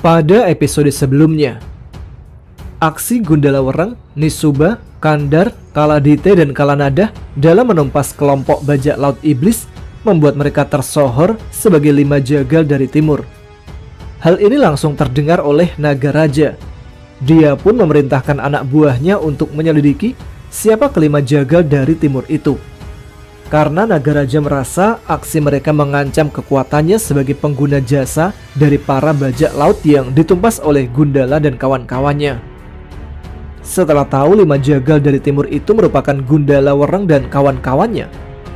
Pada episode sebelumnya, aksi Gundala Wereng, Nisuba, Kandar, Kaladite, dan Kalanadah dalam menumpas kelompok bajak laut iblis membuat mereka tersohor sebagai 5 jagal dari timur. Hal ini langsung terdengar oleh Nagaraja. Dia pun memerintahkan anak buahnya untuk menyelidiki siapa kelima jagal dari timur itu. Karena Nagaraja merasa aksi mereka mengancam kekuatannya sebagai pengguna jasa dari para bajak laut yang ditumpas oleh Gundala dan kawan-kawannya. Setelah tahu 5 jagal dari timur itu merupakan Gundala Wereng dan kawan-kawannya,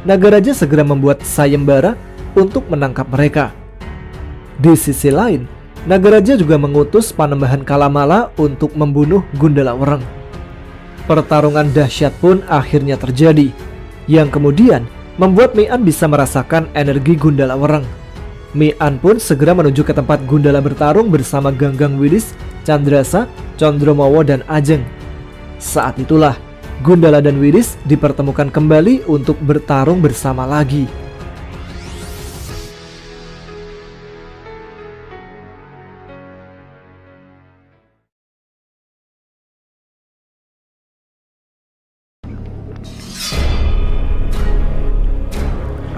Nagaraja segera membuat sayembara untuk menangkap mereka. Di sisi lain, Nagaraja juga mengutus Panembahan Kalamala untuk membunuh Gundala Wereng. Pertarungan dahsyat pun akhirnya terjadi, yang kemudian membuat Mian bisa merasakan energi Gundala Wereng. Mian pun segera menuju ke tempat Gundala bertarung bersama Ganggang Wilis, Candrasa, Condromowo, dan Ajeng. Saat itulah Gundala dan Wilis dipertemukan kembali untuk bertarung bersama lagi.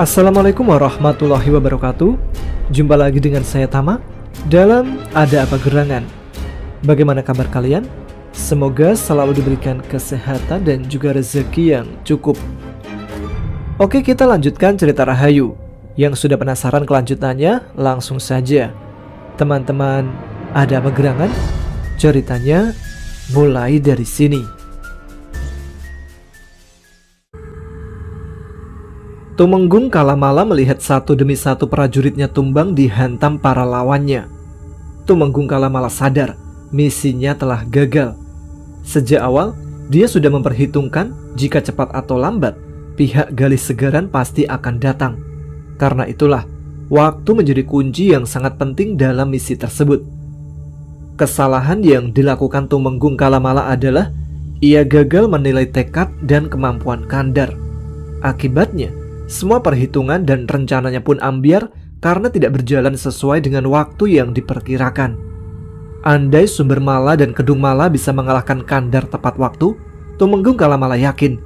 Assalamualaikum warahmatullahi wabarakatuh. Jumpa lagi dengan saya Tama dalam Ada Apa Gerangan. Bagaimana kabar kalian? Semoga selalu diberikan kesehatan dan juga rezeki yang cukup. Oke, kita lanjutkan cerita Rahayu. Yang sudah penasaran kelanjutannya, langsung saja. Teman-teman, Ada Apa Gerangan? Ceritanya mulai dari sini. Tumenggung Kalamala melihat satu demi satu prajuritnya tumbang dihantam para lawannya. Tumenggung Kalamala sadar misinya telah gagal. Sejak awal, dia sudah memperhitungkan jika cepat atau lambat, pihak Galis Segaran pasti akan datang. Karena itulah, waktu menjadi kunci yang sangat penting dalam misi tersebut. Kesalahan yang dilakukan Tumenggung Kalamala adalah ia gagal menilai tekad dan kemampuan Kandar. Akibatnya, semua perhitungan dan rencananya pun ambiar karena tidak berjalan sesuai dengan waktu yang diperkirakan. Andai Sumber Mala dan Kedung Mala bisa mengalahkan Kandar tepat waktu, Tumenggung Kalamala yakin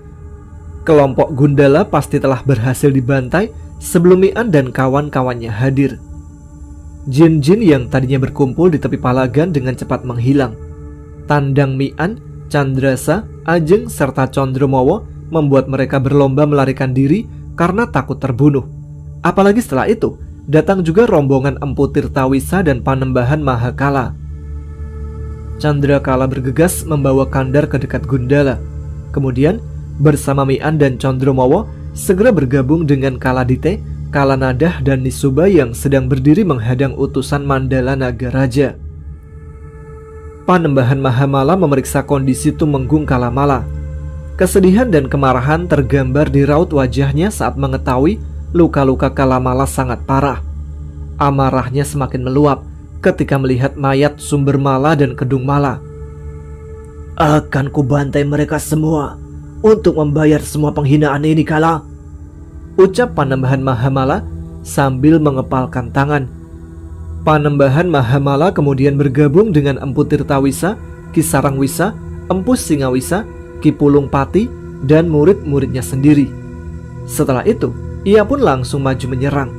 kelompok Gundala pasti telah berhasil dibantai sebelum Mian dan kawan-kawannya hadir. Jin-jin yang tadinya berkumpul di tepi Palagan dengan cepat menghilang. Tandang Mian, Candrasa, Ajeng, serta Condromowo membuat mereka berlomba melarikan diri karena takut terbunuh. Apalagi setelah itu, datang juga rombongan Empu Tirtawisa dan Panembahan Mahakala. Candrakala bergegas membawa Kandar ke dekat Gundala. Kemudian, bersama Mian dan Condromowo segera bergabung dengan Kaladite, Kalanadah, dan Nisuba yang sedang berdiri menghadang utusan Mandala Nagaraja. Panembahan Mahamala memeriksa kondisi Tumenggung Kalamala. Kesedihan dan kemarahan tergambar di raut wajahnya saat mengetahui luka-luka Kalamala sangat parah. Amarahnya semakin meluap ketika melihat mayat Sumber Mala dan Kedung Mala. "Akan kubantai mereka semua untuk membayar semua penghinaan ini, Kala," ucap Panembahan Mahamala sambil mengepalkan tangan. Panembahan Mahamala kemudian bergabung dengan Empu Tirtawisa, Kisarangwisa, Empu Singawisa, Ki Pulung Pati, dan murid-muridnya sendiri. Setelah itu, ia pun langsung maju menyerang.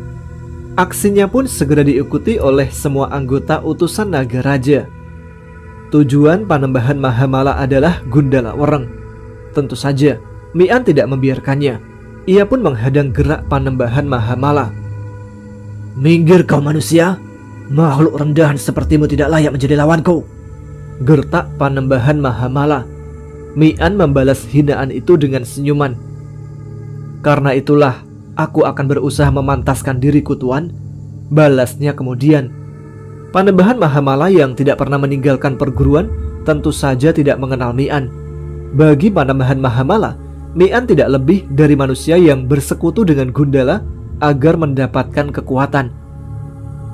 Aksinya pun segera diikuti oleh semua anggota utusan Nagaraja. Tujuan Panembahan Mahamala adalah Gundala Wereng. Tentu saja, Mian tidak membiarkannya. Ia pun menghadang gerak Panembahan Mahamala. "Minggir kau manusia, makhluk rendahan sepertimu tidak layak menjadi lawanku," gertak Panembahan Mahamala. Mian membalas hinaan itu dengan senyuman. "Karena itulah aku akan berusaha memantaskan diriku, Tuan," balasnya kemudian. Panembahan Mahamala yang tidak pernah meninggalkan perguruan tentu saja tidak mengenal Mian. Bagi Panembahan Mahamala, Mian tidak lebih dari manusia yang bersekutu dengan Gundala agar mendapatkan kekuatan.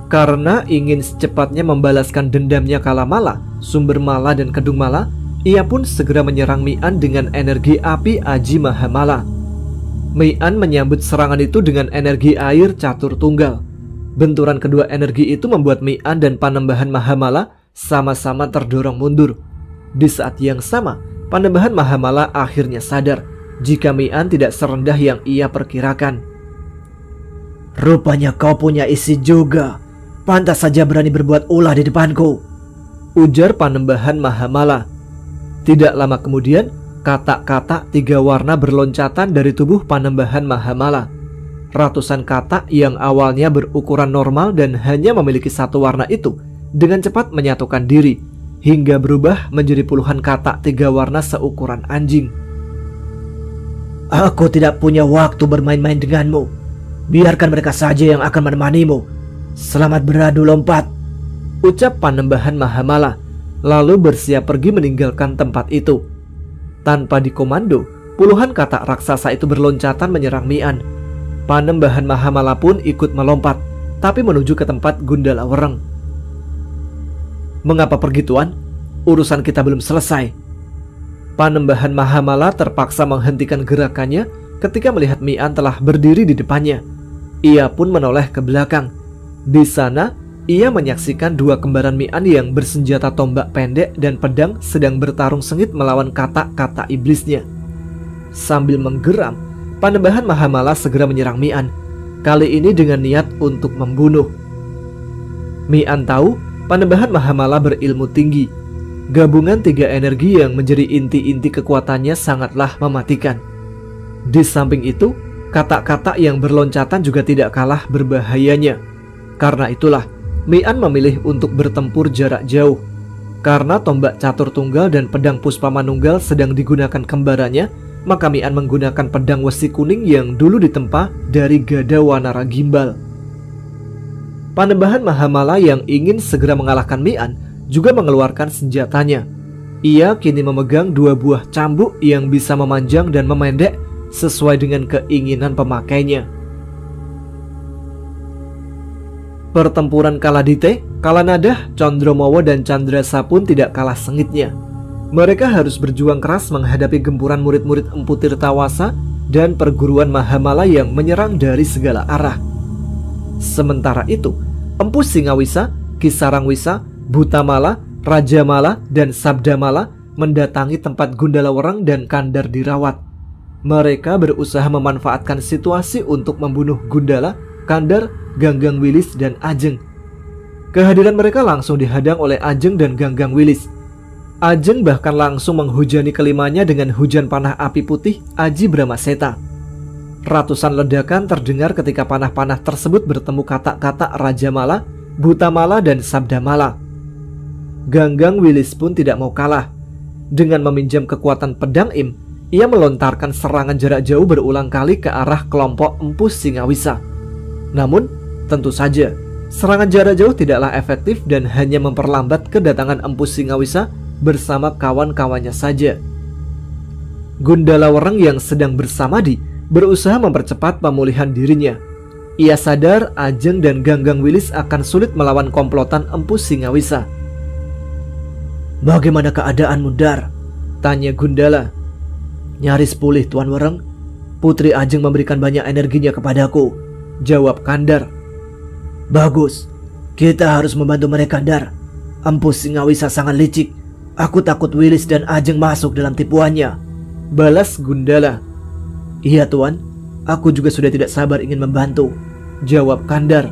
Karena ingin secepatnya membalaskan dendamnya Kalamala, Sumber Mala, dan Kedung Mala, ia pun segera menyerang Mian dengan energi api Aji Mahamala. Mian menyambut serangan itu dengan energi air catur tunggal. Benturan kedua energi itu membuat Mi'an dan Panembahan Mahamala sama-sama terdorong mundur. Di saat yang sama, Panembahan Mahamala akhirnya sadar jika Mi'an tidak serendah yang ia perkirakan. Rupanya kau punya isi juga. Pantas saja berani berbuat ulah di depanku, ujar Panembahan Mahamala. Tidak lama kemudian, katak-katak 3 warna berloncatan dari tubuh Panembahan Mahamala. Ratusan katak yang awalnya berukuran normal dan hanya memiliki 1 warna itu dengan cepat menyatukan diri hingga berubah menjadi puluhan katak 3 warna seukuran anjing. Aku tidak punya waktu bermain-main denganmu. Biarkan mereka saja yang akan menemanimu. Selamat beradu lompat, ucap Panembahan Mahamala, lalu bersiap pergi meninggalkan tempat itu. Tanpa dikomando, puluhan katak raksasa itu berloncatan menyerang Mi'an. Panembahan Mahamala pun ikut melompat, tapi menuju ke tempat Gundala Wereng. Mengapa pergi, Tuan? Urusan kita belum selesai. Panembahan Mahamala terpaksa menghentikan gerakannya ketika melihat Mi'an telah berdiri di depannya. Ia pun menoleh ke belakang. Di sana, ia menyaksikan 2 kembaran Mi'an yang bersenjata tombak pendek dan pedang sedang bertarung sengit melawan katak-katak iblisnya. Sambil menggeram, Panembahan Mahamala segera menyerang Mi'an, kali ini dengan niat untuk membunuh. Mi'an tahu Panembahan Mahamala berilmu tinggi. Gabungan 3 energi yang menjadi inti-inti kekuatannya sangatlah mematikan. Di samping itu, katak-katak yang berloncatan juga tidak kalah berbahayanya. Karena itulah, Mi'an memilih untuk bertempur jarak jauh. Karena tombak catur tunggal dan pedang puspa manunggal sedang digunakan kembarannya, maka Mi'an menggunakan pedang wesi kuning yang dulu ditempa dari Gada Wanara Gimbal. Panembahan Mahamala yang ingin segera mengalahkan Mi'an juga mengeluarkan senjatanya. Ia kini memegang 2 buah cambuk yang bisa memanjang dan memendek sesuai dengan keinginan pemakainya. Pertempuran Kaladite, Kalanadah, Condromowo dan Candrasa pun tidak kalah sengitnya. Mereka harus berjuang keras menghadapi gempuran murid-murid Empu Tirtawasa dan perguruan Mahamala yang menyerang dari segala arah. Sementara itu, Empu Singawisa, Kisarangwisa, Butamala, Rajamala, dan Sabdamala mendatangi tempat Gundala Wereng dan Kandar dirawat. Mereka berusaha memanfaatkan situasi untuk membunuh Gundala, Kandar, Ganggang Wilis, dan Ajeng. Kehadiran mereka langsung dihadang oleh Ajeng dan Ganggang Wilis. Ajeng bahkan langsung menghujani kelimanya dengan hujan panah api putih Aji Brahmaseta. Ratusan ledakan terdengar ketika panah-panah tersebut bertemu katak-katak Rajamala, Butamala, dan Sabdamala. Ganggang Wilis pun tidak mau kalah. Dengan meminjam kekuatan pedang Im, ia melontarkan serangan jarak jauh berulang kali ke arah kelompok Empu Singawisa. Namun, tentu saja, serangan jarak jauh tidaklah efektif dan hanya memperlambat kedatangan Empu Singawisa bersama kawan-kawannya saja. Gundala Wereng yang sedang bersamadi berusaha mempercepat pemulihan dirinya. Ia sadar Ajeng dan Ganggang Wilis akan sulit melawan komplotan Empu Singawisa. Bagaimana keadaanmu, Dar? Tanya Gundala. Nyaris pulih, Tuan Wereng. Putri Ajeng memberikan banyak energinya kepadaku, jawab Kandar. Bagus, kita harus membantu mereka, Dar. Empu Singawisa sangat licik. Aku takut Wilis dan Ajeng masuk dalam tipuannya, balas Gundala. Iya, Tuan. Aku juga sudah tidak sabar ingin membantu, jawab Kandar.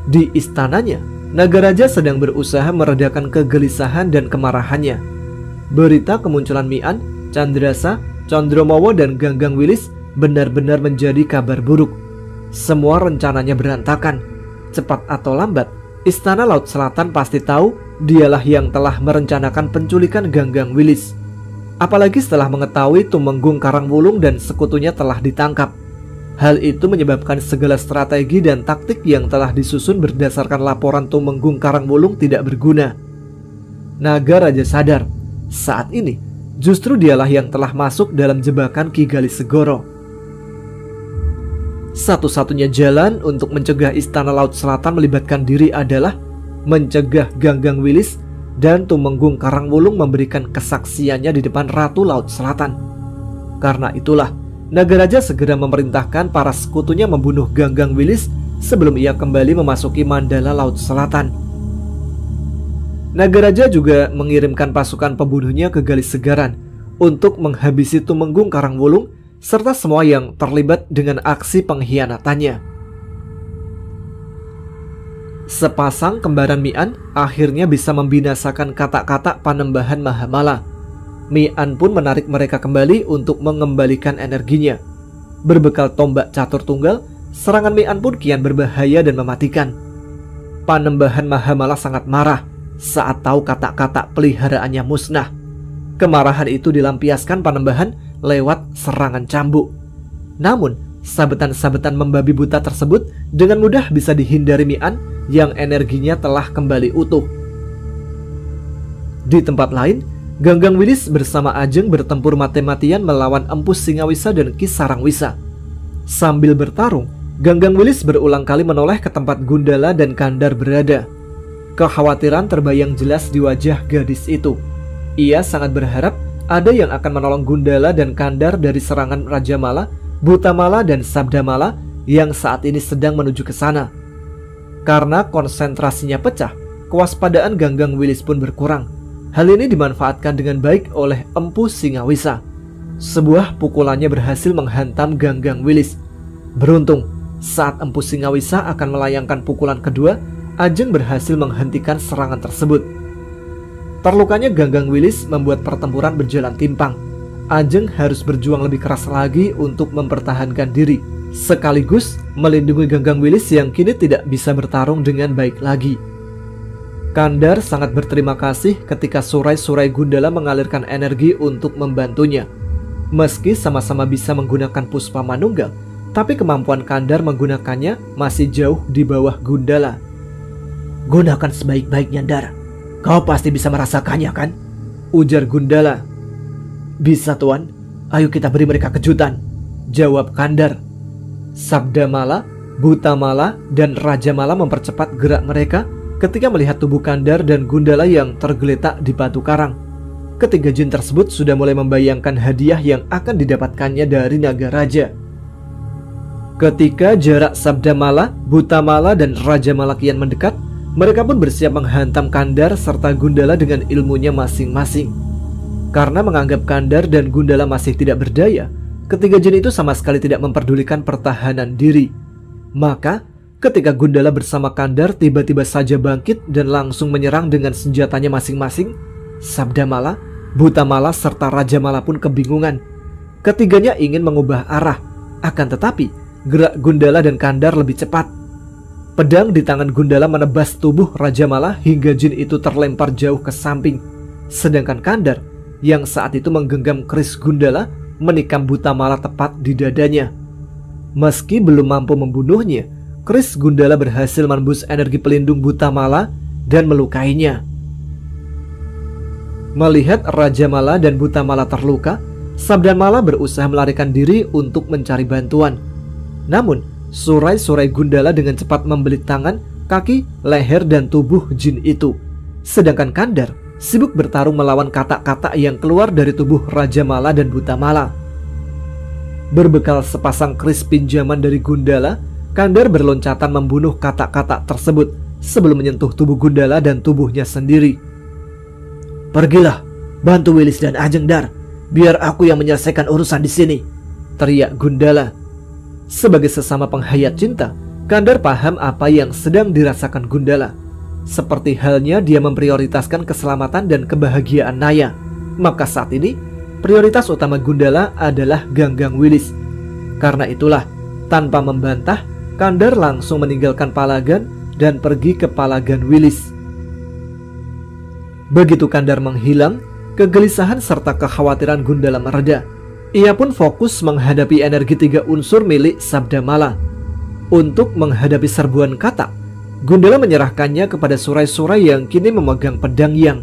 Di istananya, Nagaraja sedang berusaha meredakan kegelisahan dan kemarahannya. Berita kemunculan Mi'an, Candrasa, Condromowo, dan Ganggang Wilis benar-benar menjadi kabar buruk. Semua rencananya berantakan. Cepat atau lambat, Istana Laut Selatan pasti tahu dialah yang telah merencanakan penculikan Ganggang Wilis. Apalagi setelah mengetahui Tumenggung Karangwulung dan sekutunya telah ditangkap. Hal itu menyebabkan segala strategi dan taktik yang telah disusun berdasarkan laporan Tumenggung Karangwulung tidak berguna. Nagaraja sadar, saat ini justru dialah yang telah masuk dalam jebakan Ki Gali Segoro. Satu-satunya jalan untuk mencegah Istana Laut Selatan melibatkan diri adalah mencegah Ganggang Wilis dan Tumenggung Karangwulung memberikan kesaksiannya di depan Ratu Laut Selatan. Karena itulah, Naga Raja segera memerintahkan para sekutunya membunuh Ganggang Wilis sebelum ia kembali memasuki Mandala Laut Selatan. Naga Raja juga mengirimkan pasukan pembunuhnya ke Galis Segaran untuk menghabisi Tumenggung Karangwulung serta semua yang terlibat dengan aksi pengkhianatannya. Sepasang kembaran Mi'an akhirnya bisa membinasakan kata-kata Panembahan Mahamala. Mi'an pun menarik mereka kembali untuk mengembalikan energinya. Berbekal tombak catur tunggal, serangan Mi'an pun kian berbahaya dan mematikan. Panembahan Mahamala sangat marah saat tahu kata-kata peliharaannya musnah. Kemarahan itu dilampiaskan Panembahan lewat serangan cambuk. Namun, sabetan-sabetan membabi buta tersebut dengan mudah bisa dihindari Mi'an yang energinya telah kembali utuh. Di tempat lain, Ganggang Wilis bersama Ajeng bertempur mati-matian melawan Empu Singawisa dan Ki Sarangwisa. Sambil bertarung, Ganggang Wilis berulang kali menoleh ke tempat Gundala dan Kandar berada. Kekhawatiran terbayang jelas di wajah gadis itu. Ia sangat berharap ada yang akan menolong Gundala dan Kandar dari serangan Raja Mala, Butamala dan Sabdamala yang saat ini sedang menuju ke sana. Karena konsentrasinya pecah, kewaspadaan Ganggang Wilis pun berkurang. Hal ini dimanfaatkan dengan baik oleh Empu Singawisa. Sebuah pukulannya berhasil menghantam Ganggang Wilis. Beruntung, saat Empu Singawisa akan melayangkan pukulan kedua, Ajeng berhasil menghentikan serangan tersebut. Terlukanya Ganggang Wilis membuat pertempuran berjalan timpang. Ajeng harus berjuang lebih keras lagi untuk mempertahankan diri, sekaligus melindungi Ganggang Wilis yang kini tidak bisa bertarung dengan baik lagi. Kandar sangat berterima kasih ketika surai-surai Gundala mengalirkan energi untuk membantunya. Meski sama-sama bisa menggunakan Puspa Manunggal, tapi kemampuan Kandar menggunakannya masih jauh di bawah Gundala. Gunakan sebaik-baiknya, Dar. Kau pasti bisa merasakannya, kan? Ujar Gundala. Bisa, Tuan. Ayo kita beri mereka kejutan, jawab Kandar. Sabdamala, Butamala, dan Raja Mala mempercepat gerak mereka ketika melihat tubuh Kandar dan Gundala yang tergeletak di batu karang. Ketiga jin tersebut sudah mulai membayangkan hadiah yang akan didapatkannya dari Naga Raja. Ketika jarak Sabdamala, Butamala, dan Raja Mala kian mendekat, mereka pun bersiap menghantam Kandar serta Gundala dengan ilmunya masing-masing. Karena menganggap Kandar dan Gundala masih tidak berdaya, ketiga jin itu sama sekali tidak memperdulikan pertahanan diri. Maka, ketika Gundala bersama Kandar tiba-tiba saja bangkit dan langsung menyerang dengan senjatanya masing-masing, Sabdamala, Butamala, serta Raja Mala pun kebingungan. Ketiganya ingin mengubah arah, akan tetapi gerak Gundala dan Kandar lebih cepat. Pedang di tangan Gundala menebas tubuh Raja Mala hingga jin itu terlempar jauh ke samping. Sedangkan Kandar yang saat itu menggenggam keris Gundala menikam Butamala tepat di dadanya. Meski belum mampu membunuhnya, keris Gundala berhasil menembus energi pelindung Butamala dan melukainya. Melihat Raja Mala dan Butamala terluka, Sabdamala berusaha melarikan diri untuk mencari bantuan. Namun, surai-surai Gundala dengan cepat membelit tangan, kaki, leher, dan tubuh jin itu. Sedangkan Kandar sibuk bertarung melawan kata-kata yang keluar dari tubuh Raja Mala dan Butamala. Berbekal sepasang keris pinjaman dari Gundala, Kandar berloncatan membunuh kata-kata tersebut sebelum menyentuh tubuh Gundala dan tubuhnya sendiri. Pergilah, bantu Wilis dan Ajeng, Dar. Biar aku yang menyelesaikan urusan di sini, teriak Gundala. Sebagai sesama penghayat cinta, Kandar paham apa yang sedang dirasakan Gundala. Seperti halnya dia memprioritaskan keselamatan dan kebahagiaan Naya. Maka saat ini, prioritas utama Gundala adalah Ganggang Wilis. Karena itulah, tanpa membantah, Kandar langsung meninggalkan Palagan dan pergi ke Palagan Wilis. Begitu Kandar menghilang, kegelisahan serta kekhawatiran Gundala mereda. Ia pun fokus menghadapi energi tiga unsur milik Sabdamala. Untuk menghadapi serbuan katak, Gundala menyerahkannya kepada surai-surai yang kini memegang pedang yang.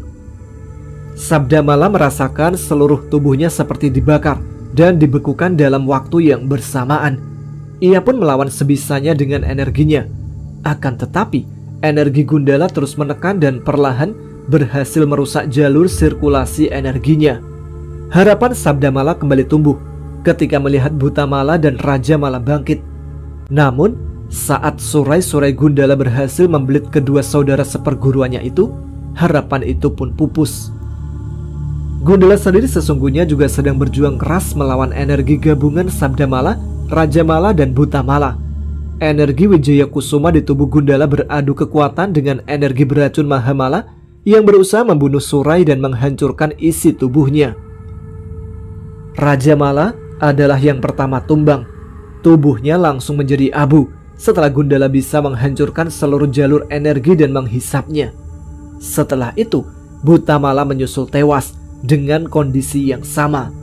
Sabdamala merasakan seluruh tubuhnya seperti dibakar dan dibekukan dalam waktu yang bersamaan. Ia pun melawan sebisanya dengan energinya. Akan tetapi, energi Gundala terus menekan dan perlahan berhasil merusak jalur sirkulasi energinya. Harapan Sabdamala kembali tumbuh ketika melihat Bhutamala dan Raja Mala bangkit. Namun, saat surai-surai Gundala berhasil membelit kedua saudara seperguruannya itu, harapan itu pun pupus. Gundala sendiri sesungguhnya juga sedang berjuang keras melawan energi gabungan Sabdamala, Raja Mala, dan Bhutamala. Energi Wijaya Kusuma di tubuh Gundala beradu kekuatan dengan energi beracun Mahamala yang berusaha membunuh Surai dan menghancurkan isi tubuhnya. Raja Mala adalah yang pertama tumbang. Tubuhnya langsung menjadi abu setelah Gundala bisa menghancurkan seluruh jalur energi dan menghisapnya. Setelah itu, Bhutamala menyusul tewas dengan kondisi yang sama.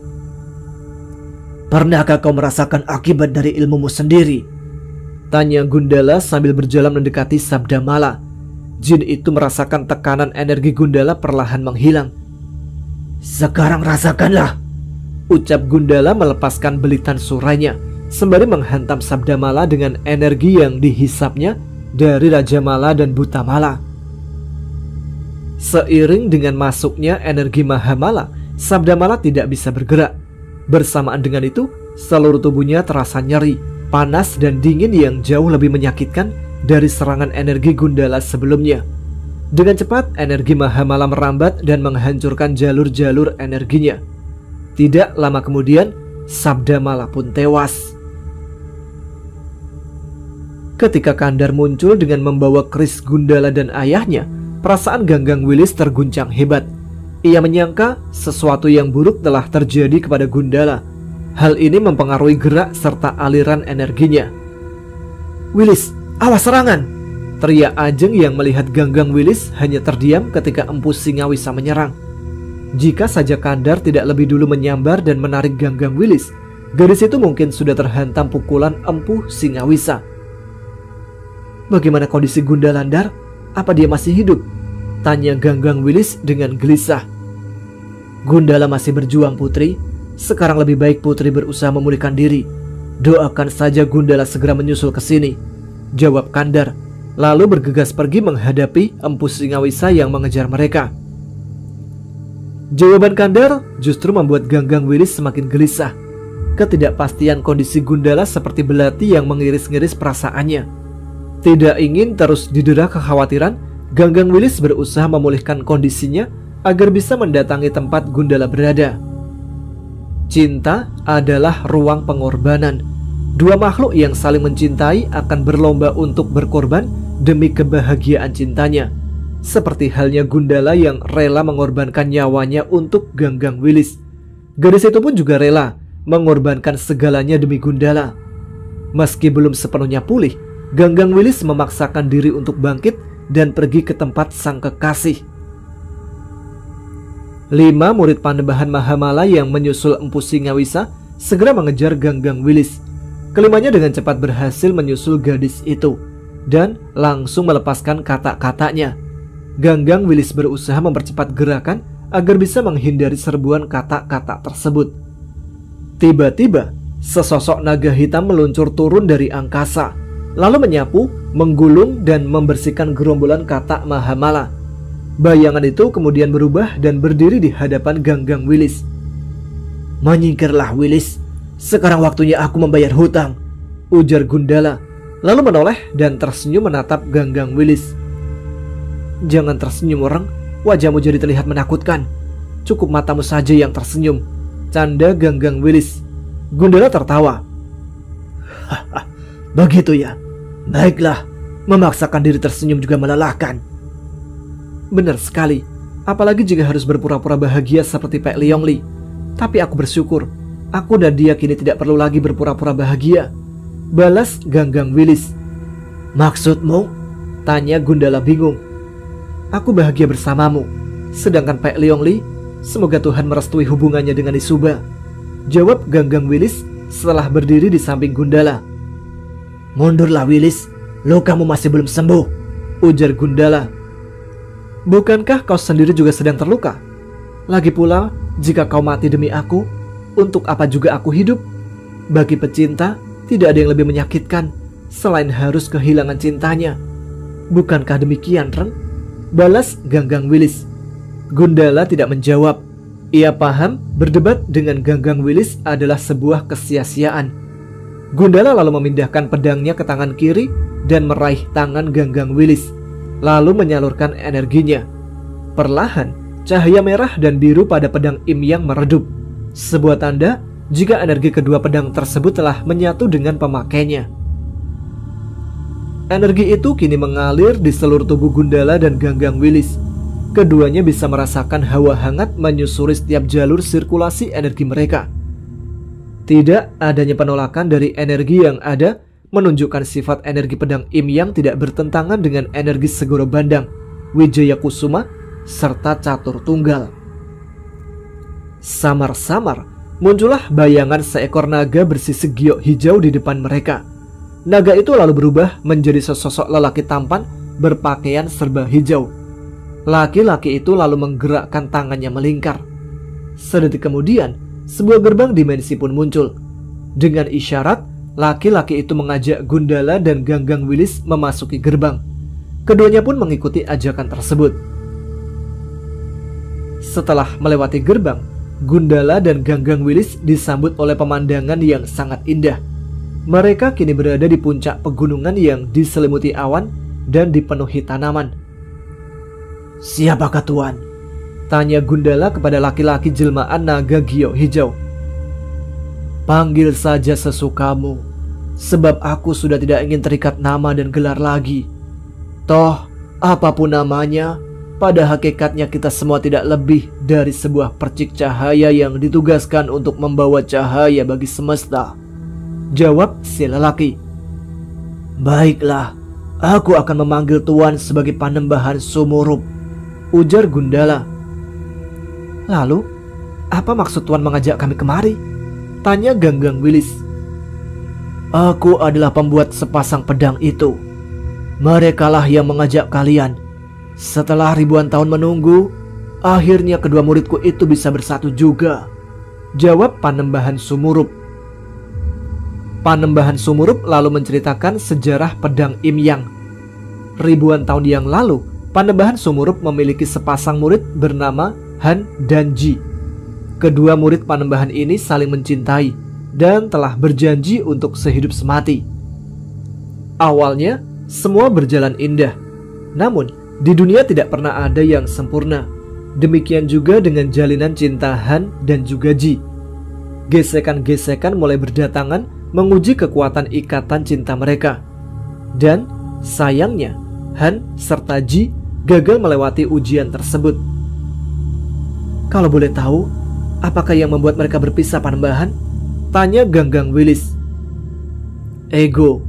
Pernahkah kau merasakan akibat dari ilmumu sendiri? Tanya Gundala sambil berjalan mendekati Sabdamala. Jin itu merasakan tekanan energi Gundala perlahan menghilang. Sekarang rasakanlah, ucap Gundala melepaskan belitan surainya sembari menghantam Sabdamala dengan energi yang dihisapnya dari Raja Mala dan Bhutamala. Seiring dengan masuknya energi Mahamala, Sabdamala tidak bisa bergerak. Bersamaan dengan itu, seluruh tubuhnya terasa nyeri, panas dan dingin yang jauh lebih menyakitkan dari serangan energi Gundala sebelumnya. Dengan cepat, energi Mahamala merambat dan menghancurkan jalur-jalur energinya. Tidak lama kemudian, Sabdamala pun tewas. Ketika Kandar muncul dengan membawa keris Gundala dan ayahnya, perasaan Ganggang Wilis terguncang hebat. Ia menyangka sesuatu yang buruk telah terjadi kepada Gundala. Hal ini mempengaruhi gerak serta aliran energinya. Wilis, awas serangan! Teriak Ajeng yang melihat Ganggang Wilis hanya terdiam ketika Empu Singawisa menyerang. Jika saja Kandar tidak lebih dulu menyambar dan menarik Ganggang Wilis, gadis itu mungkin sudah terhantam pukulan Empu Singawisa. Bagaimana kondisi Gundala, Ndar? Apa dia masih hidup? Tanya Ganggang Wilis dengan gelisah. Gundala masih berjuang, Putri. Sekarang lebih baik Putri berusaha memulihkan diri. Doakan saja Gundala segera menyusul ke sini, jawab Kandar, lalu bergegas pergi menghadapi Empu Singawisa yang mengejar mereka. Jawaban Kandar justru membuat Ganggang Wilis semakin gelisah. Ketidakpastian kondisi Gundala seperti belati yang mengiris-ngiris perasaannya. Tidak ingin terus didera kekhawatiran, Ganggang Wilis berusaha memulihkan kondisinya agar bisa mendatangi tempat Gundala berada. Cinta adalah ruang pengorbanan. Dua makhluk yang saling mencintai akan berlomba untuk berkorban demi kebahagiaan cintanya. Seperti halnya Gundala yang rela mengorbankan nyawanya untuk Ganggang Wilis. Gadis itu pun juga rela mengorbankan segalanya demi Gundala. Meski belum sepenuhnya pulih, Ganggang Wilis memaksakan diri untuk bangkit dan pergi ke tempat sang kekasih. 5 murid Panembahan Mahamala yang menyusul Empu Singawisa segera mengejar Ganggang Wilis. Kelimanya dengan cepat berhasil menyusul gadis itu dan langsung melepaskan kata-katanya. Ganggang Wilis berusaha mempercepat gerakan agar bisa menghindari serbuan kata-kata tersebut. Tiba-tiba, sesosok naga hitam meluncur turun dari angkasa, lalu menyapu, menggulung, dan membersihkan gerombolan kata Mahamala. Bayangan itu kemudian berubah dan berdiri di hadapan Ganggang Wilis. Menyingkirlah, Wilis. Sekarang waktunya aku membayar hutang, ujar Gundala, lalu menoleh dan tersenyum menatap Ganggang Wilis. Jangan tersenyum, orang. Wajahmu jadi terlihat menakutkan. Cukup matamu saja yang tersenyum, canda Ganggang Wilis. Gundala tertawa. Begitu ya. Baiklah, memaksakan diri tersenyum juga melelahkan. Benar sekali, apalagi jika harus berpura-pura bahagia seperti Pek Liongli. Tapi aku bersyukur, aku dan dia kini tidak perlu lagi berpura-pura bahagia, balas Ganggang Wilis. Maksudmu? Tanya Gundala bingung. Aku bahagia bersamamu, sedangkan Pek Liongli, semoga Tuhan merestui hubungannya dengan Isuba, jawab Ganggang Wilis setelah berdiri di samping Gundala. Mundurlah, Wilis, lukamu masih belum sembuh, ujar Gundala. Bukankah kau sendiri juga sedang terluka? Lagi pula, jika kau mati demi aku, untuk apa juga aku hidup? Bagi pecinta, tidak ada yang lebih menyakitkan selain harus kehilangan cintanya. Bukankah demikian, Reng? Balas Ganggang Wilis. Gundala tidak menjawab. Ia paham berdebat dengan Ganggang Wilis adalah sebuah kesia-siaan. Gundala lalu memindahkan pedangnya ke tangan kiri dan meraih tangan Ganggang Wilis, lalu menyalurkan energinya. Perlahan, cahaya merah dan biru pada pedang Im Yang meredup, sebuah tanda jika energi kedua pedang tersebut telah menyatu dengan pemakainya. Energi itu kini mengalir di seluruh tubuh Gundala dan Ganggang Wilis. Keduanya bisa merasakan hawa hangat menyusuri setiap jalur sirkulasi energi mereka. Tidak adanya penolakan dari energi yang ada menunjukkan sifat energi pedang Im Yang tidak bertentangan dengan energi Segoro Bandang, Wijaya Kusuma, serta Catur Tunggal. Samar-samar muncullah bayangan seekor naga bersisik giok hijau di depan mereka. Naga itu lalu berubah menjadi sesosok lelaki tampan berpakaian serba hijau. Laki-laki itu lalu menggerakkan tangannya melingkar. Sedetik kemudian, sebuah gerbang dimensi pun muncul. Dengan isyarat, laki-laki itu mengajak Gundala dan Ganggang Wilis memasuki gerbang. Keduanya pun mengikuti ajakan tersebut. Setelah melewati gerbang, Gundala dan Ganggang Wilis disambut oleh pemandangan yang sangat indah. Mereka kini berada di puncak pegunungan yang diselimuti awan dan dipenuhi tanaman. "Siapakah Tuan?" tanya Gundala kepada laki-laki jelmaan naga giok hijau. "Panggil saja sesukamu, sebab aku sudah tidak ingin terikat nama dan gelar lagi. Toh, apapun namanya, pada hakikatnya kita semua tidak lebih dari sebuah percik cahaya yang ditugaskan untuk membawa cahaya bagi semesta," jawab si lelaki. "Baiklah, aku akan memanggil Tuan sebagai Panembahan Sumurup," ujar Gundala. "Lalu, apa maksud Tuan mengajak kami kemari?" tanya Ganggang Wilis. "Aku adalah pembuat sepasang pedang itu. Merekalah yang mengajak kalian. Setelah ribuan tahun menunggu, akhirnya kedua muridku itu bisa bersatu juga," jawab Panembahan Sumurup. Panembahan Sumurup lalu menceritakan sejarah pedang Im Yang. Ribuan tahun yang lalu, Panembahan Sumurup memiliki sepasang murid bernama Han dan Ji. Kedua murid Panembahan ini saling mencintai dan telah berjanji untuk sehidup semati. Awalnya, semua berjalan indah. Namun, di dunia tidak pernah ada yang sempurna. Demikian juga dengan jalinan cinta Han dan juga Ji. Gesekan-gesekan mulai berdatangan menguji kekuatan ikatan cinta mereka. Dan, sayangnya, Han serta Ji gagal melewati ujian tersebut. "Kalau boleh tahu, apakah yang membuat mereka berpisah, Panembahan?" tanya Ganggang Wilis. "Ego,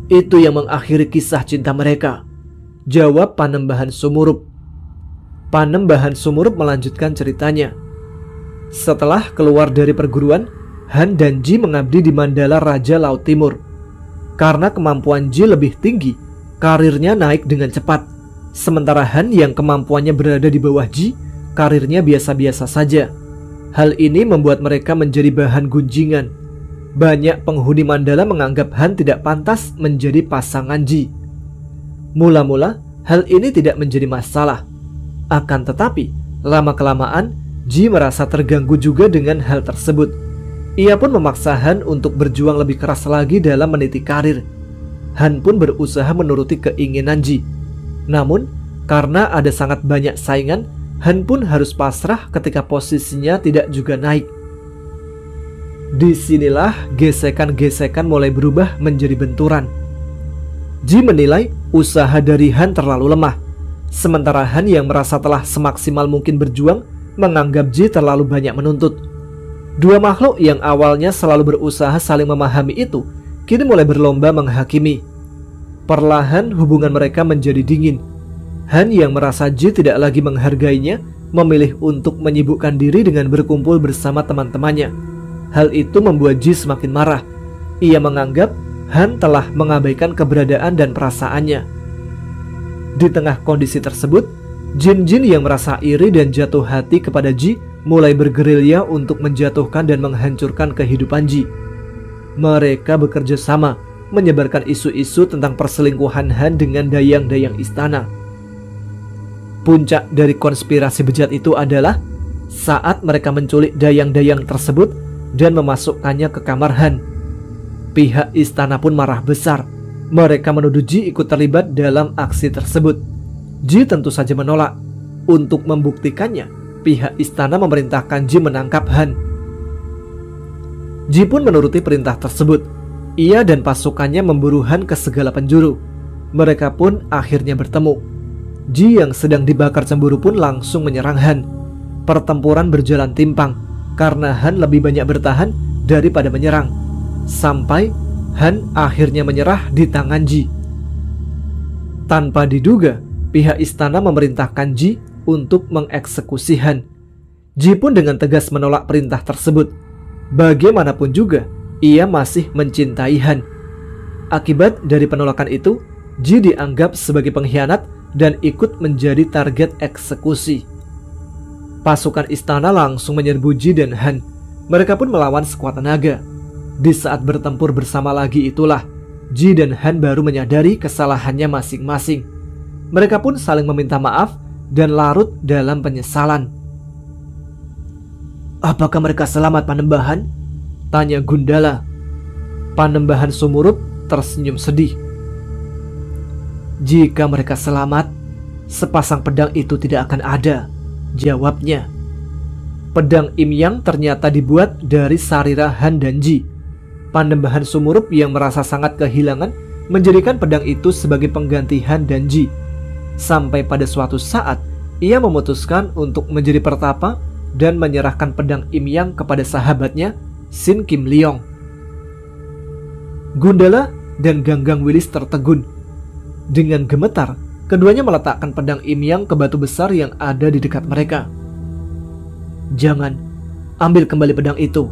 itu yang mengakhiri kisah cinta mereka," jawab Panembahan Sumurup. Panembahan Sumurup melanjutkan ceritanya. Setelah keluar dari perguruan, Han dan Ji mengabdi di Mandala Raja Laut Timur. Karena kemampuan Ji lebih tinggi, karirnya naik dengan cepat. Sementara Han yang kemampuannya berada di bawah Ji, karirnya biasa-biasa saja. Hal ini membuat mereka menjadi bahan gunjingan. Banyak penghuni Mandala menganggap Han tidak pantas menjadi pasangan Ji. Mula-mula, hal ini tidak menjadi masalah. Akan tetapi, lama-kelamaan, Ji merasa terganggu juga dengan hal tersebut. Ia pun memaksa Han untuk berjuang lebih keras lagi dalam meniti karir. Han pun berusaha menuruti keinginan Ji. Namun, karena ada sangat banyak saingan, Han pun harus pasrah ketika posisinya tidak juga naik. Disinilah gesekan-gesekan mulai berubah menjadi benturan. Ji menilai usaha dari Han terlalu lemah. Sementara Han yang merasa telah semaksimal mungkin berjuang, menganggap Ji terlalu banyak menuntut. Dua makhluk yang awalnya selalu berusaha saling memahami itu, kini mulai berlomba menghakimi. Perlahan hubungan mereka menjadi dingin. Han yang merasa Ji tidak lagi menghargainya, memilih untuk menyibukkan diri dengan berkumpul bersama teman-temannya. Hal itu membuat Ji semakin marah. Ia menganggap Han telah mengabaikan keberadaan dan perasaannya. Di tengah kondisi tersebut, jin-jin yang merasa iri dan jatuh hati kepada Ji mulai bergerilya untuk menjatuhkan dan menghancurkan kehidupan Ji. Mereka bekerja sama, menyebarkan isu-isu tentang perselingkuhan Han dengan dayang-dayang istana. Puncak dari konspirasi bejat itu adalah saat mereka menculik dayang-dayang tersebut dan memasukkannya ke kamar Han. Pihak istana pun marah besar. Mereka menuduh Ji ikut terlibat dalam aksi tersebut. Ji tentu saja menolak. Untuk membuktikannya, pihak istana memerintahkan Ji menangkap Han. Ji pun menuruti perintah tersebut. Ia dan pasukannya memburu Han ke segala penjuru. Mereka pun akhirnya bertemu. Ji yang sedang dibakar cemburu pun langsung menyerang Han. Pertempuran berjalan timpang karena Han lebih banyak bertahan daripada menyerang, sampai Han akhirnya menyerah di tangan Ji. Tanpa diduga, pihak istana memerintahkan Ji untuk mengeksekusi Han. Ji pun dengan tegas menolak perintah tersebut. Bagaimanapun juga, ia masih mencintai Han. Akibat dari penolakan itu, Ji dianggap sebagai pengkhianat dan ikut menjadi target eksekusi. Pasukan istana langsung menyerbu Ji dan Han. Mereka pun melawan sekuat tenaga. Di saat bertempur bersama lagi itulah Ji dan Han baru menyadari kesalahannya masing-masing. Mereka pun saling meminta maaf dan larut dalam penyesalan. Apakah mereka selamat, Panembahan? Tanya Gundala. Panembahan Sumurup tersenyum sedih. Jika mereka selamat, sepasang pedang itu tidak akan ada, jawabnya. Pedang Im Yang ternyata dibuat dari sarira Han dan Ji. Panembahan Sumurup yang merasa sangat kehilangan menjadikan pedang itu sebagai pengganti Han dan Ji. Sampai pada suatu saat, ia memutuskan untuk menjadi pertapa dan menyerahkan pedang Im Yang kepada sahabatnya, Sin Kim Leong. Gundala dan Ganggang Wilis tertegun. Dengan gemetar, keduanya meletakkan pedang Im Yang ke batu besar yang ada di dekat mereka. Jangan, ambil kembali pedang itu.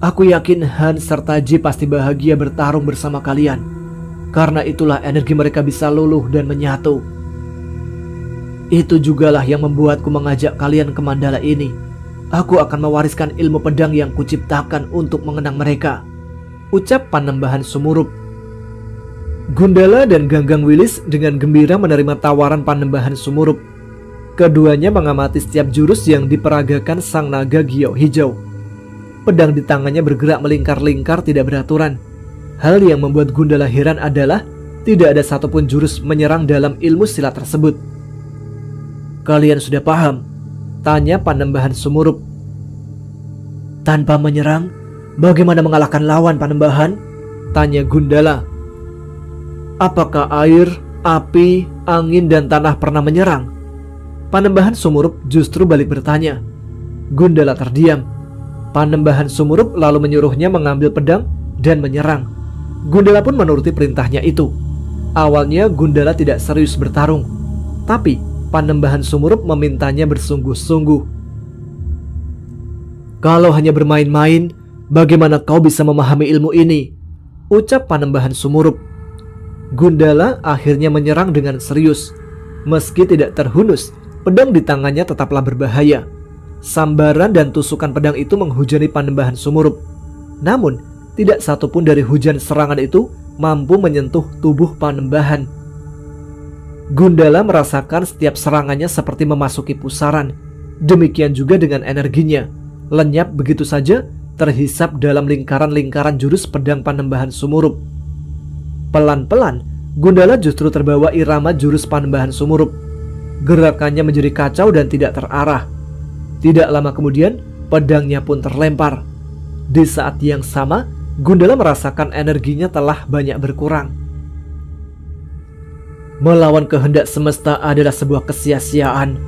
Aku yakin Han serta Ji pasti bahagia bertarung bersama kalian. Karena itulah energi mereka bisa luluh dan menyatu. Itu jugalah yang membuatku mengajak kalian ke Mandala ini. Aku akan mewariskan ilmu pedang yang kuciptakan untuk mengenang mereka, ucap Panembahan Sumurup. Gundala dan Ganggang Wilis dengan gembira menerima tawaran Panembahan Sumurup. Keduanya mengamati setiap jurus yang diperagakan sang naga Giok Hijau. Pedang di tangannya bergerak melingkar-lingkar tidak beraturan. Hal yang membuat Gundala heran adalah tidak ada satupun jurus menyerang dalam ilmu silat tersebut. Kalian sudah paham? Tanya Panembahan Sumurup. Tanpa menyerang, bagaimana mengalahkan lawan, Panembahan? Tanya Gundala. Apakah air, api, angin, dan tanah pernah menyerang? Panembahan Sumurup justru balik bertanya. Gundala terdiam. Panembahan Sumurup lalu menyuruhnya mengambil pedang dan menyerang. Gundala pun menuruti perintahnya itu. Awalnya Gundala tidak serius bertarung, tapi Panembahan Sumurup memintanya bersungguh-sungguh. Kalau hanya bermain-main, bagaimana kau bisa memahami ilmu ini? Ucap Panembahan Sumurup. Gundala akhirnya menyerang dengan serius. Meski tidak terhunus, pedang di tangannya tetaplah berbahaya. Sambaran dan tusukan pedang itu menghujani Panembahan Sumurup. Namun, tidak satupun dari hujan serangan itu mampu menyentuh tubuh Panembahan. Gundala merasakan setiap serangannya seperti memasuki pusaran. Demikian juga dengan energinya. Lenyap begitu saja, terhisap dalam lingkaran-lingkaran jurus pedang Panembahan Sumurup. Pelan-pelan, Gundala justru terbawa irama jurus Panembahan Sumurup. Gerakannya menjadi kacau dan tidak terarah. Tidak lama kemudian, pedangnya pun terlempar. Di saat yang sama, Gundala merasakan energinya telah banyak berkurang. Melawan kehendak semesta adalah sebuah kesia-siaan,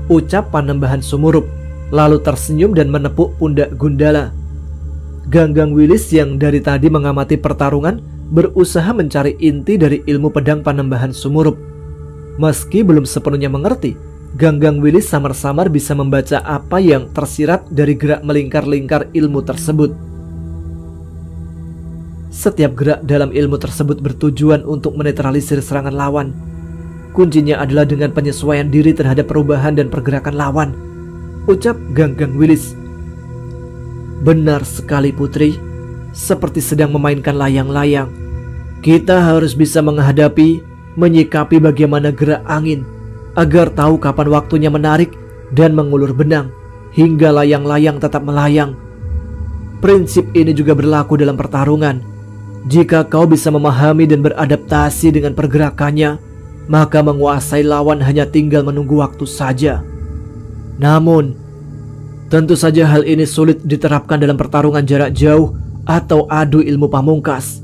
ucap Panembahan Sumurup, lalu tersenyum dan menepuk pundak Gundala. Ganggang Wilis yang dari tadi mengamati pertarungan berusaha mencari inti dari ilmu pedang Panembahan Sumurup. Meski belum sepenuhnya mengerti, Ganggang Wilis samar-samar bisa membaca apa yang tersirat dari gerak melingkar-lingkar ilmu tersebut. Setiap gerak dalam ilmu tersebut bertujuan untuk menetralisir serangan lawan. Kuncinya adalah dengan penyesuaian diri terhadap perubahan dan pergerakan lawan, ucap Ganggang Wilis. Benar sekali Putri, seperti sedang memainkan layang-layang. Kita harus bisa menghadapi, menyikapi bagaimana gerak angin, agar tahu kapan waktunya menarik dan mengulur benang, hingga layang-layang tetap melayang. Prinsip ini juga berlaku dalam pertarungan. Jika kau bisa memahami dan beradaptasi dengan pergerakannya, maka menguasai lawan hanya tinggal menunggu waktu saja. Namun, tentu saja hal ini sulit diterapkan dalam pertarungan jarak jauh atau adu ilmu pamungkas.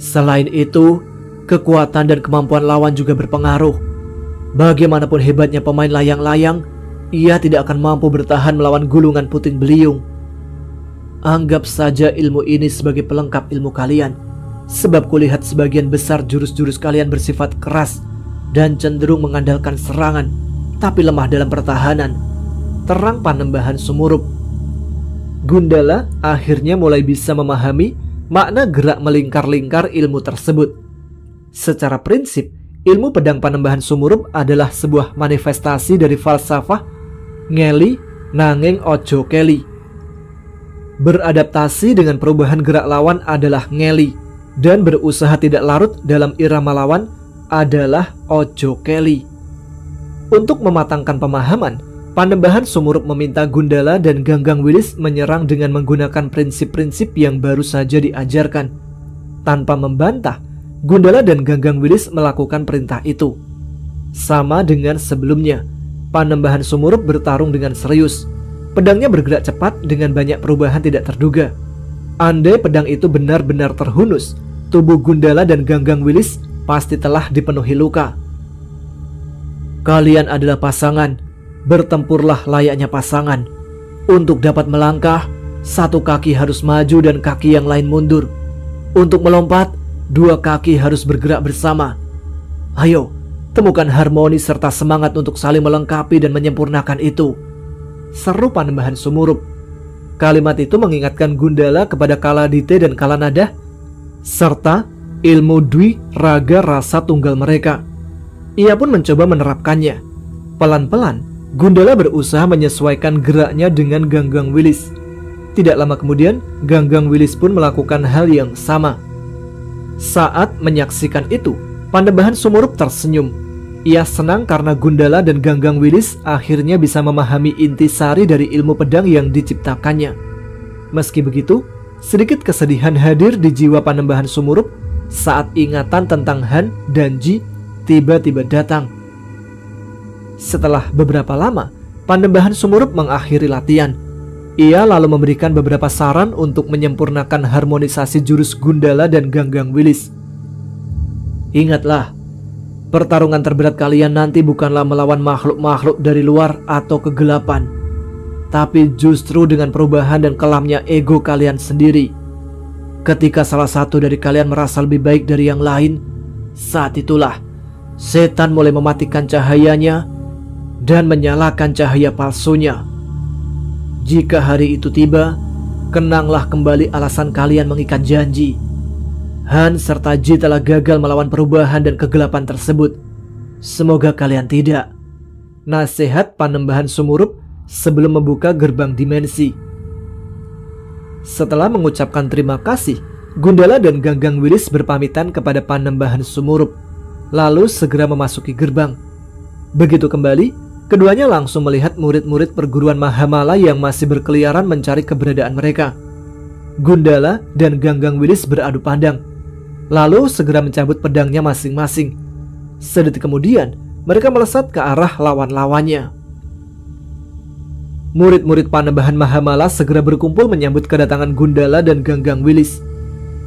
Selain itu, kekuatan dan kemampuan lawan juga berpengaruh. Bagaimanapun hebatnya pemain layang-layang, ia tidak akan mampu bertahan melawan gulungan puting beliung. Anggap saja ilmu ini sebagai pelengkap ilmu kalian, sebab kulihat sebagian besar jurus-jurus kalian bersifat keras dan cenderung mengandalkan serangan, tapi lemah dalam pertahanan. Terang Panembahan Sumurup. Gundala akhirnya mulai bisa memahami makna gerak melingkar-lingkar ilmu tersebut. Secara prinsip, ilmu pedang Panembahan Sumurup adalah sebuah manifestasi dari falsafah ngeli nanging ojo keli. Beradaptasi dengan perubahan gerak lawan adalah ngeli, dan berusaha tidak larut dalam irama lawan adalah ojo keli. Untuk mematangkan pemahaman, Panembahan Sumurup meminta Gundala dan Ganggang Wilis menyerang dengan menggunakan prinsip-prinsip yang baru saja diajarkan. Tanpa membantah, Gundala dan Ganggang Wilis melakukan perintah itu. Sama dengan sebelumnya, Panembahan Sumurup bertarung dengan serius. Pedangnya bergerak cepat dengan banyak perubahan tidak terduga. Andai pedang itu benar-benar terhunus, tubuh Gundala dan Ganggang Wilis pasti telah dipenuhi luka. Kalian adalah pasangan, bertempurlah layaknya pasangan. Untuk dapat melangkah, satu kaki harus maju dan kaki yang lain mundur. Untuk melompat, dua kaki harus bergerak bersama. Ayo, temukan harmoni serta semangat untuk saling melengkapi dan menyempurnakan itu, seru Panembahan Sumurup. Kalimat itu mengingatkan Gundala kepada Kaladite dan Kalanadah, serta ilmu Dwi Raga Rasa Tunggal mereka. Ia pun mencoba menerapkannya. Pelan-pelan, Gundala berusaha menyesuaikan geraknya dengan Ganggang Wilis. Tidak lama kemudian, Ganggang Wilis pun melakukan hal yang sama. Saat menyaksikan itu, Panembahan Sumurup tersenyum. Ia senang karena Gundala dan Ganggang Wilis akhirnya bisa memahami intisari dari ilmu pedang yang diciptakannya. Meski begitu, sedikit kesedihan hadir di jiwa Panembahan Sumurup saat ingatan tentang Han dan Ji tiba-tiba datang. Setelah beberapa lama, Panembahan Sumurup mengakhiri latihan. Ia lalu memberikan beberapa saran untuk menyempurnakan harmonisasi jurus Gundala dan Ganggang Wilis. Ingatlah, pertarungan terberat kalian nanti bukanlah melawan makhluk-makhluk dari luar atau kegelapan, tapi justru dengan perubahan dan kelamnya ego kalian sendiri. Ketika salah satu dari kalian merasa lebih baik dari yang lain, saat itulah setan mulai mematikan cahayanya dan menyalakan cahaya palsunya. Jika hari itu tiba, kenanglah kembali alasan kalian mengikat janji. Han serta Ji telah gagal melawan perubahan dan kegelapan tersebut. Semoga kalian tidak. Nasihat Panembahan Sumurup sebelum membuka gerbang dimensi. Setelah mengucapkan terima kasih, Gundala dan Ganggang Wilis berpamitan kepada Panembahan Sumurup, lalu segera memasuki gerbang. Begitu kembali, keduanya langsung melihat murid-murid perguruan Mahamala yang masih berkeliaran mencari keberadaan mereka. Gundala dan Ganggang Wilis beradu pandang, lalu segera mencabut pedangnya masing-masing. Sedetik kemudian, mereka melesat ke arah lawan-lawannya. Murid-murid Panembahan Mahamala segera berkumpul menyambut kedatangan Gundala dan Ganggang Wilis.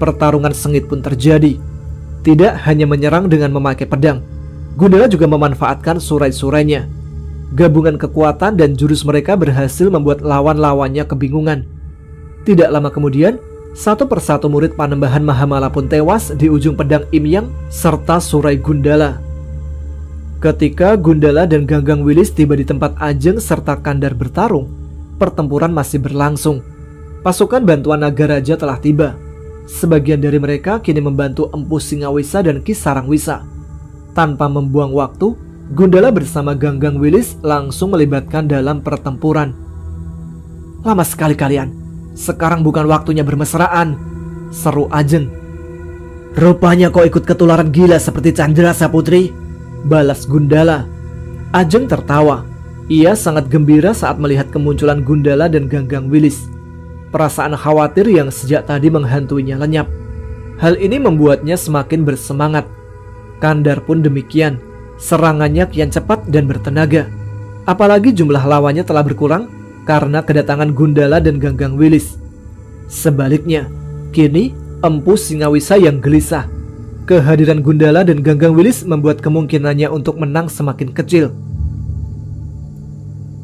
Pertarungan sengit pun terjadi. Tidak hanya menyerang dengan memakai pedang, Gundala juga memanfaatkan surai-surainya. Gabungan kekuatan dan jurus mereka berhasil membuat lawan-lawannya kebingungan. Tidak lama kemudian, satu persatu murid Panembahan Mahamala pun tewas di ujung pedang Imyang serta surai Gundala. Ketika Gundala dan Ganggang Wilis tiba di tempat Ajeng serta Kandar bertarung, pertempuran masih berlangsung. Pasukan bantuan Nagaraja telah tiba. Sebagian dari mereka kini membantu Empu Singawisa dan Ki Sarangwisa. Tanpa membuang waktu, Gundala bersama Ganggang Wilis langsung melibatkan dalam pertempuran. Lama sekali kalian. Sekarang bukan waktunya bermesraan, seru Ajeng. Rupanya kau ikut ketularan gila seperti Candrasa Putri, balas Gundala. Ajeng tertawa. Ia sangat gembira saat melihat kemunculan Gundala dan Ganggang Wilis. Perasaan khawatir yang sejak tadi menghantuinya lenyap. Hal ini membuatnya semakin bersemangat. Kandar pun demikian. Serangannya kian cepat dan bertenaga. Apalagi jumlah lawannya telah berkurang karena kedatangan Gundala dan Ganggang Wilis. Sebaliknya, kini Empu Singawisa yang gelisah. Kehadiran Gundala dan Ganggang Wilis membuat kemungkinannya untuk menang semakin kecil.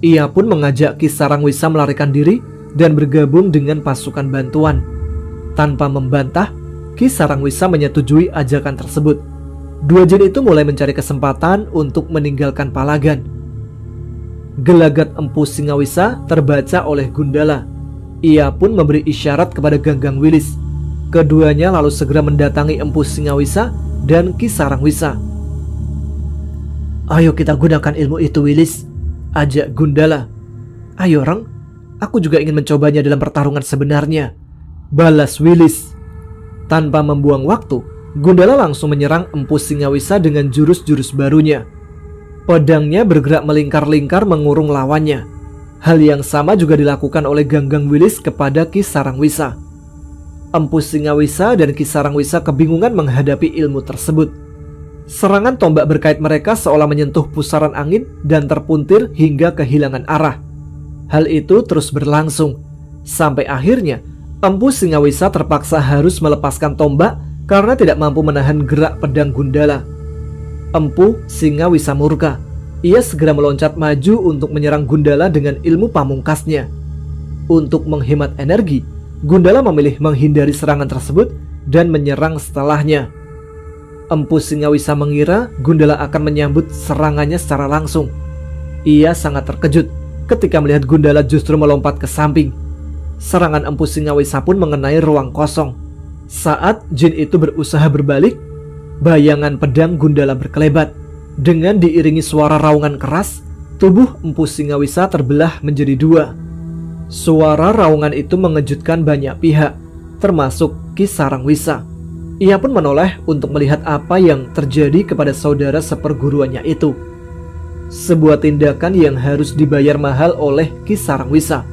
Ia pun mengajak Ki Sarangwisa melarikan diri dan bergabung dengan pasukan bantuan. Tanpa membantah, Ki Sarangwisa menyetujui ajakan tersebut. Dua jin itu mulai mencari kesempatan untuk meninggalkan Palagan. Gelagat Empu Singawisa terbaca oleh Gundala. Ia pun memberi isyarat kepada Ganggang Wilis. Keduanya lalu segera mendatangi Empu Singawisa dan Ki Sarangwisa. "Ayo kita gunakan ilmu itu, Wilis," ajak Gundala. "Ayo Reng, aku juga ingin mencobanya dalam pertarungan sebenarnya," balas Wilis. Tanpa membuang waktu, Gundala langsung menyerang Empu Singawisa dengan jurus-jurus barunya. Pedangnya bergerak melingkar-lingkar mengurung lawannya. Hal yang sama juga dilakukan oleh Ganggang Wilis kepada Ki Sarangwisa. Empu Singawisa dan Ki Sarangwisa kebingungan menghadapi ilmu tersebut. Serangan tombak berkait mereka seolah menyentuh pusaran angin dan terpuntir hingga kehilangan arah. Hal itu terus berlangsung, sampai akhirnya Empu Singawisa terpaksa harus melepaskan tombak karena tidak mampu menahan gerak pedang Gundala. Empu Singawisa murka. Ia segera meloncat maju untuk menyerang Gundala dengan ilmu pamungkasnya. Untuk menghemat energi, Gundala memilih menghindari serangan tersebut dan menyerang setelahnya. Empu Singawisa mengira Gundala akan menyambut serangannya secara langsung. Ia sangat terkejut ketika melihat Gundala justru melompat ke samping. Serangan Empu Singawisa pun mengenai ruang kosong. Saat jin itu berusaha berbalik, bayangan pedang Gundala berkelebat. Dengan diiringi suara raungan keras, tubuh Empu Singawisa terbelah menjadi dua. Suara raungan itu mengejutkan banyak pihak, termasuk Ki Sarangwisa. Ia pun menoleh untuk melihat apa yang terjadi kepada saudara seperguruannya itu. Sebuah tindakan yang harus dibayar mahal oleh Ki Sarangwisa.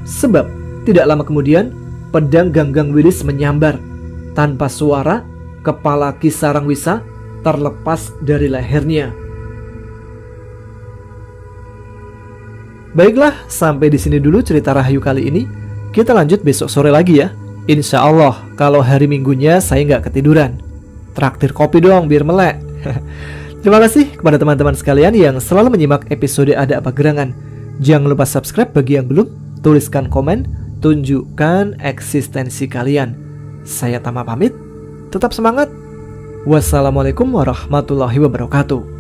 Sebab tidak lama kemudian pedang Ganggang Wilis menyambar. Tanpa suara, kepala Ki Sarangwisa terlepas dari lehernya. Baiklah, sampai di sini dulu cerita Rahayu kali ini. Kita lanjut besok sore lagi ya. Insya Allah, kalau hari Minggunya saya nggak ketiduran. Traktir kopi dong biar melek. Terima kasih kepada teman-teman sekalian yang selalu menyimak episode Ada Apa Gerangan. Jangan lupa subscribe bagi yang belum. Tuliskan komen, tunjukkan eksistensi kalian. Saya Tama pamit. Tetap semangat. Wassalamualaikum warahmatullahi wabarakatuh.